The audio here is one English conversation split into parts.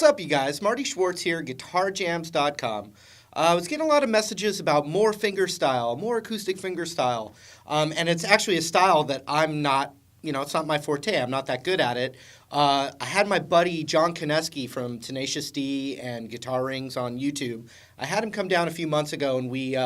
What's up, you guys? Marty Schwartz here, GuitarJams.com. I was getting a lot of messages about more fingerstyle, more acoustic fingerstyle, and it's actually a style that I'm not, it's not my forte. I'm not that good at it. I had my buddy John Koneski from Tenacious D and Guitar Rings on YouTube. I had him come down a few months ago, and we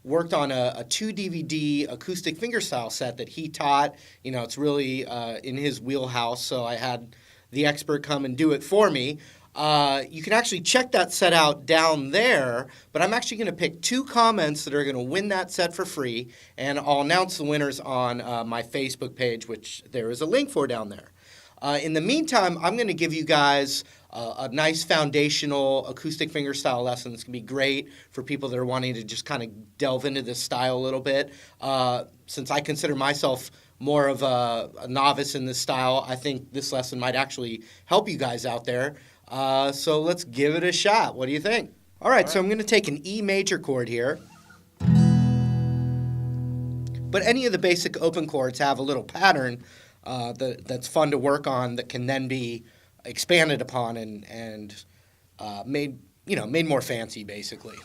worked on a 2-DVD acoustic fingerstyle set that he taught. It's really in his wheelhouse, so I had the expert come and do it for me. You can actually check that set out down there, but I'm actually going to pick 2 comments that are going to win that set for free, and I'll announce the winners on my Facebook page, which there is a link for down there. In the meantime, I'm going to give you guys a nice foundational acoustic fingerstyle lesson. It's going to be great for people that are wanting to just kind of delve into this style a little bit. Since I consider myself more of a novice in this style, I think this lesson might actually help you guys out there. So let's give it a shot. What do you think? All right, so I'm going to take an E major chord here. But any of the basic open chords have a little pattern that's fun to work on that can then be expanded upon and made more fancy, basically.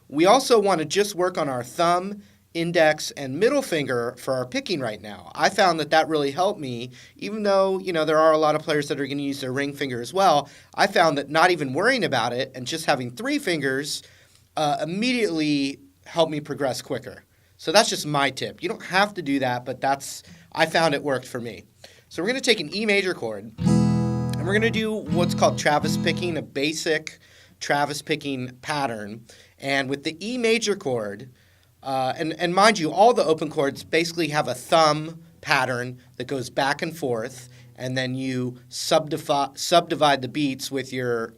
We also want to just work on our thumb, index, and middle finger for our picking right now. I found that really helped me, even though, there are a lot of players that are going to use their ring finger as well. I found that not even worrying about it and just having 3 fingers immediately helped me progress quicker. So that's just my tip. You don't have to do that, but I found it worked for me. So we're going to take an E major chord, and we're going to do what's called Travis picking, a basic Travis picking pattern. And with the E major chord, and mind you, all the open chords basically have a thumb pattern that goes back and forth, and then you subdivide the beats with your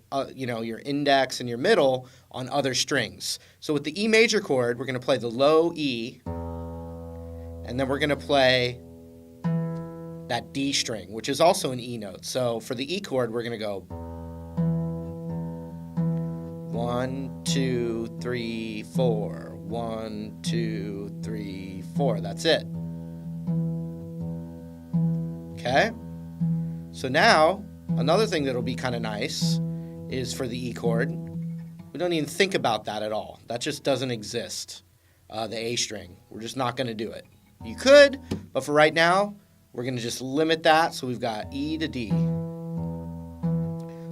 index and your middle on other strings. So with the E major chord, we're going to play the low E, and then we're going to play that D string, which is also an E note. So for the E chord, we're going to go 1, 2, 3, 4. 1, 2, 3, 4. That's it. Okay? So now, another thing that'll be kind of nice is for the E chord. We don't even think about that at all. That just doesn't exist. The A string. We're just not going to do it. You could, but for right now, we're going to just limit that. So we've got E to D.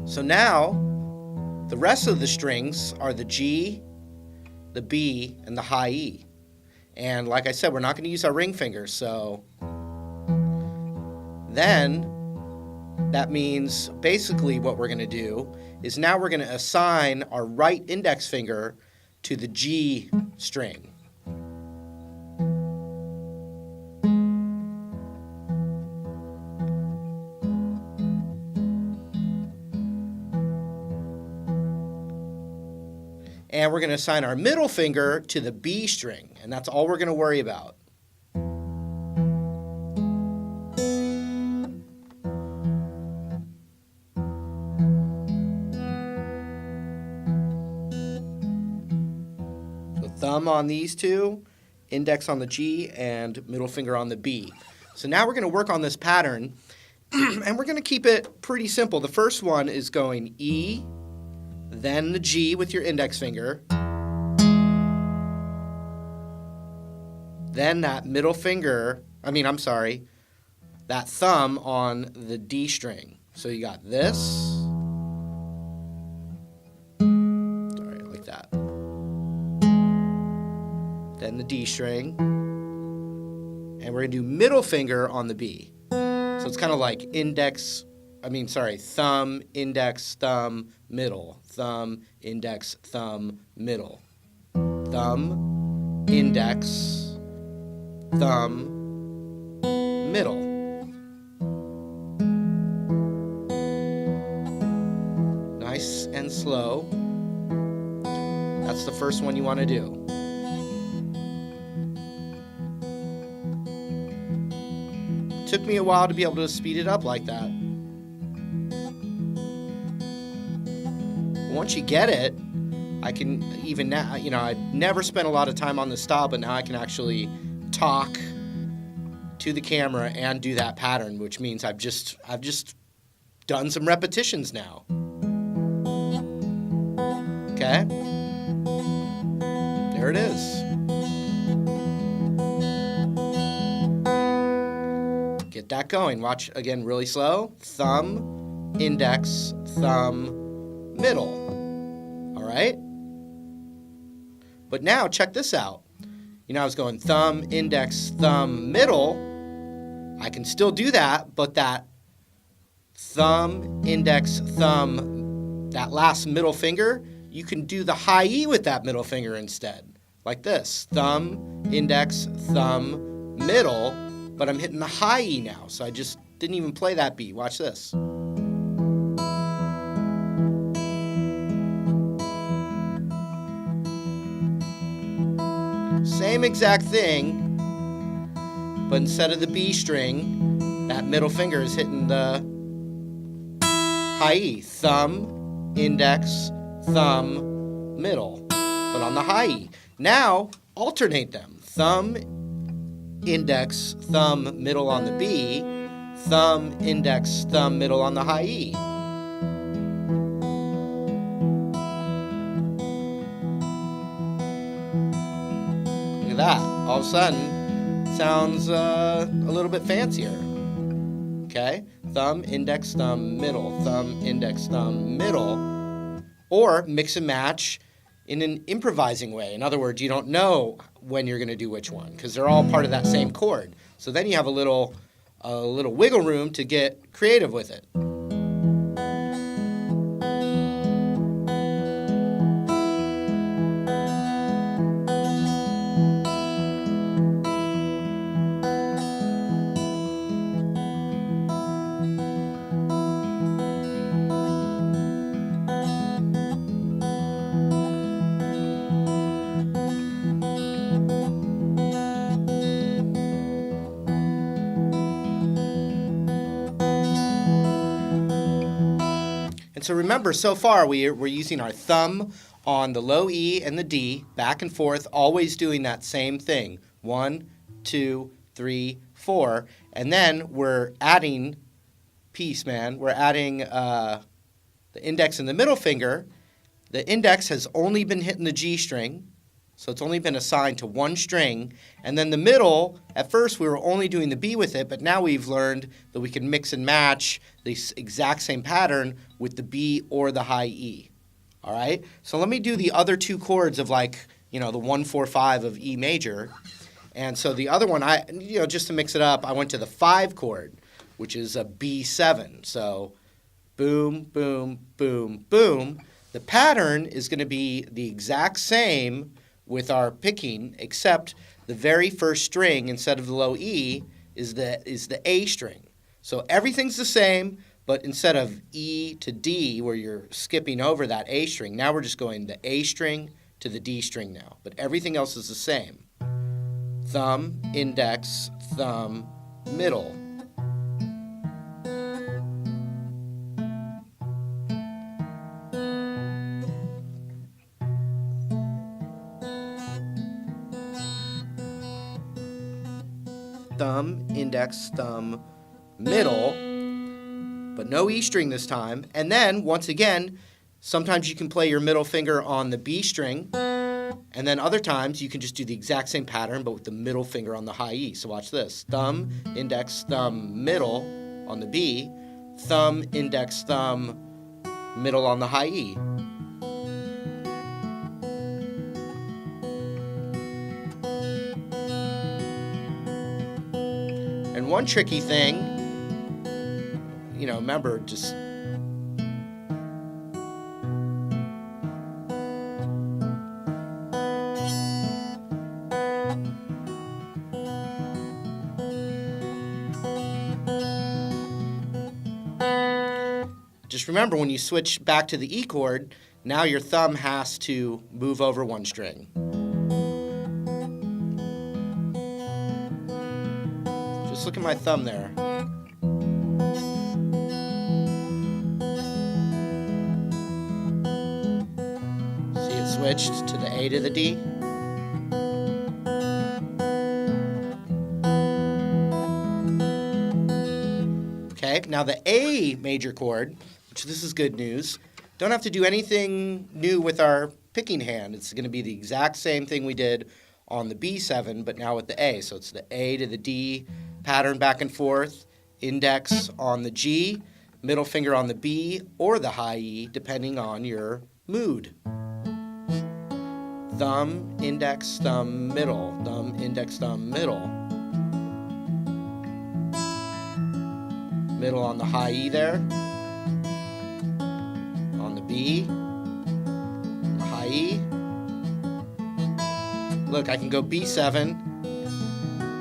So now, the rest of the strings are the G, the B, and the high E. And like I said, we're not going to use our ring finger, so then that means basically what we're going to do is now we're going to assign our right index finger to the G string. And we're going to assign our middle finger to the B string, and that's all we're going to worry about. So thumb on these 2, index on the G, and middle finger on the B. So now we're going to work on this pattern, and we're going to keep it pretty simple. The first one is going E, then the G with your index finger, then that middle finger, that thumb on the D string. So you got this, sorry, like that, then the D string, and we're going to do middle finger on the B. So it's kind of like thumb, index, thumb, middle. Thumb, index, thumb, middle. Thumb, index, thumb, middle. Nice and slow. That's the first one you want to do. Took me a while to be able to speed it up like that. Once you get it, I can even now, I never spent a lot of time on this style, but now I can actually talk to the camera and do that pattern, which means I've just done some repetitions now. Okay? There it is. Get that going. Watch again really slow. Thumb, index, thumb, middle. All right? But now check this out. I was going thumb, index, thumb, middle. I can still do that, but that thumb, index, thumb, that last middle finger, you can do the high E with that middle finger instead. Like this. Thumb, index, thumb, middle, but I'm hitting the high E now, so I just didn't even play that beat. Watch this. Same exact thing, but instead of the B string, that middle finger is hitting the high E. Thumb, index, thumb, middle, but on the high E. Now, alternate them. Thumb, index, thumb, middle on the B, thumb, index, thumb, middle on the high E. Look at that. All of a sudden, sounds a little bit fancier. Okay? Thumb, index, thumb, middle, thumb, index, thumb, middle. Or mix and match in an improvising way. In other words, you don't know when you're going to do which one because they're all part of that same chord. So then you have a little wiggle room to get creative with it. So remember, so far we're using our thumb on the low E and the D, back and forth, always doing that same thing. 1, 2, 3, 4. And then we're adding, we're adding the index and the middle finger. The index has only been hitting the G string, so it's only been assigned to one string. And then the middle, at first we were only doing the B with it, but now we've learned that we can mix and match the exact same pattern with the B or the high E. All right? So let me do the other two chords of the 1, 4, 5 of E major. And so the other one, just to mix it up, I went to the 5 chord, which is a B7. So boom, boom, boom, boom. The pattern is going to be the exact same with our picking, except the very first string instead of the low E is the A string. So everything's the same, but instead of E to D, where you're skipping over that A string, now we're just going the A string to the D string now. But everything else is the same. Thumb, index, thumb, middle. Thumb, index, thumb, middle, but no E string this time. And then, once again, sometimes you can play your middle finger on the B string, and then other times you can just do the exact same pattern, but with the middle finger on the high E. So watch this. Thumb, index, thumb, middle on the B, thumb, index, thumb, middle on the high E. And one tricky thing, remember, just remember when you switch back to the E chord, now your thumb has to move over one string. Just look at my thumb there. See, it switched to the A to the D. Okay, now the A major chord, which this is good news, Don't have to do anything new with our picking hand. It's going to be the exact same thing we did on the B7, but now with the A. So it's the A to the D pattern back and forth, index on the G, middle finger on the B or the high E, depending on your mood. Thumb, index, thumb, middle. Thumb, index, thumb, middle. Middle on the high E there. On the B. The high E. Look, I can go B7.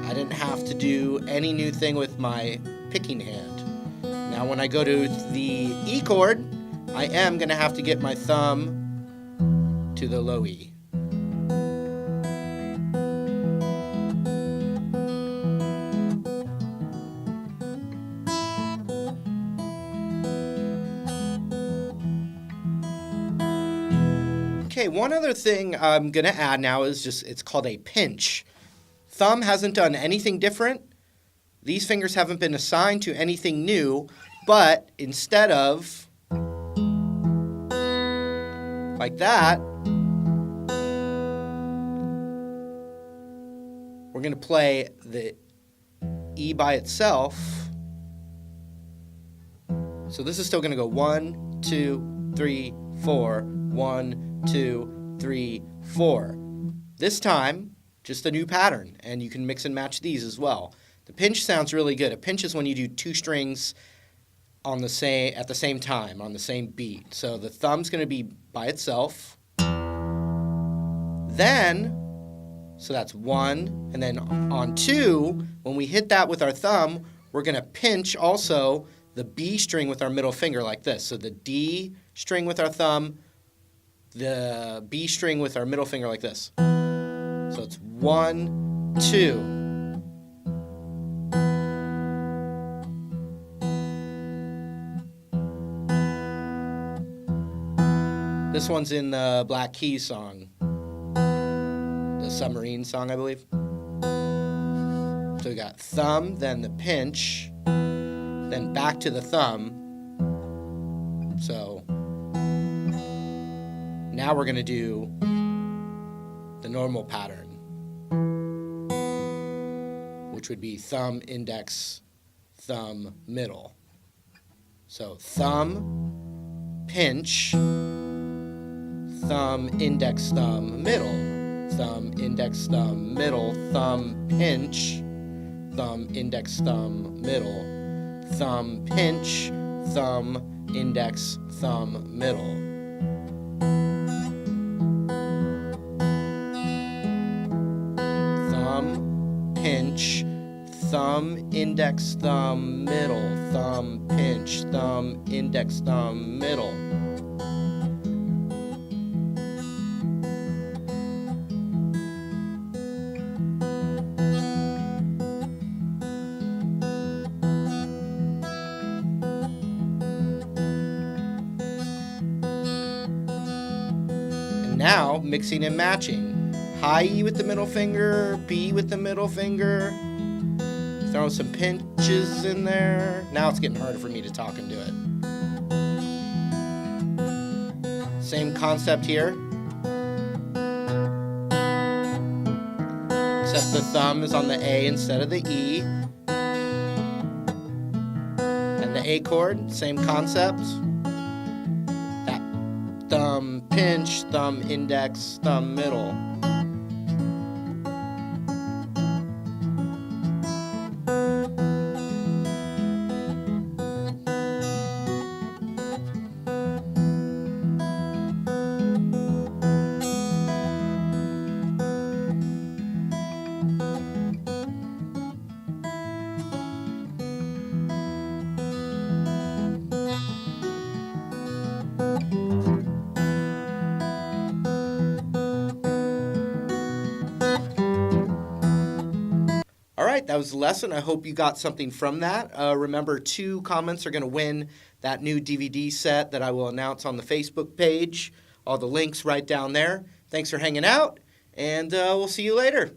I didn't have to do any new thing with my picking hand. Now when I go to the E chord, I am going to have to get my thumb to the low E. Okay, one other thing I'm going to add now is it's called a pinch. Thumb hasn't done anything different. These fingers haven't been assigned to anything new, but instead of like that, we're going to play the E by itself. So this is still going to go 1, 2, 3, 4, 1, 2, 3, 4. This time, just a new pattern, and you can mix and match these as well. The pinch sounds really good. A pinch is when you do two strings at the same time, on the same beat. So the thumb's going to be by itself. Then, so that's 1, and then on 2, when we hit that with our thumb, we're going to pinch also the B string with our middle finger like this. So the D string with our thumb, the B string with our middle finger like this. So it's 1, 2. This one's in the Black Keys song, the Submarine song, I believe. So we got thumb, then the pinch, then back to the thumb. So now we're going to do the normal pattern, which would be thumb, index, thumb, middle. So thumb, pinch, thumb, index, thumb, middle. Thumb, index, thumb, middle. Thumb, pinch, thumb, index, thumb, middle. Thumb, pinch, thumb, index, thumb, middle. Pinch, thumb, index, thumb, middle, thumb, pinch, thumb, index, thumb, middle. And now, mixing and matching. High E with the middle finger, B with the middle finger. Throw some pinches in there. Now it's getting harder for me to talk and do it. Same concept here. Except the thumb is on the A instead of the E. And the A chord, same concept. That thumb, pinch, thumb, index, thumb, middle. All right, that was the lesson. I hope you got something from that. Remember, 2 comments are going to win that new DVD set that I will announce on the Facebook page. All the links right down there. Thanks for hanging out, and we'll see you later.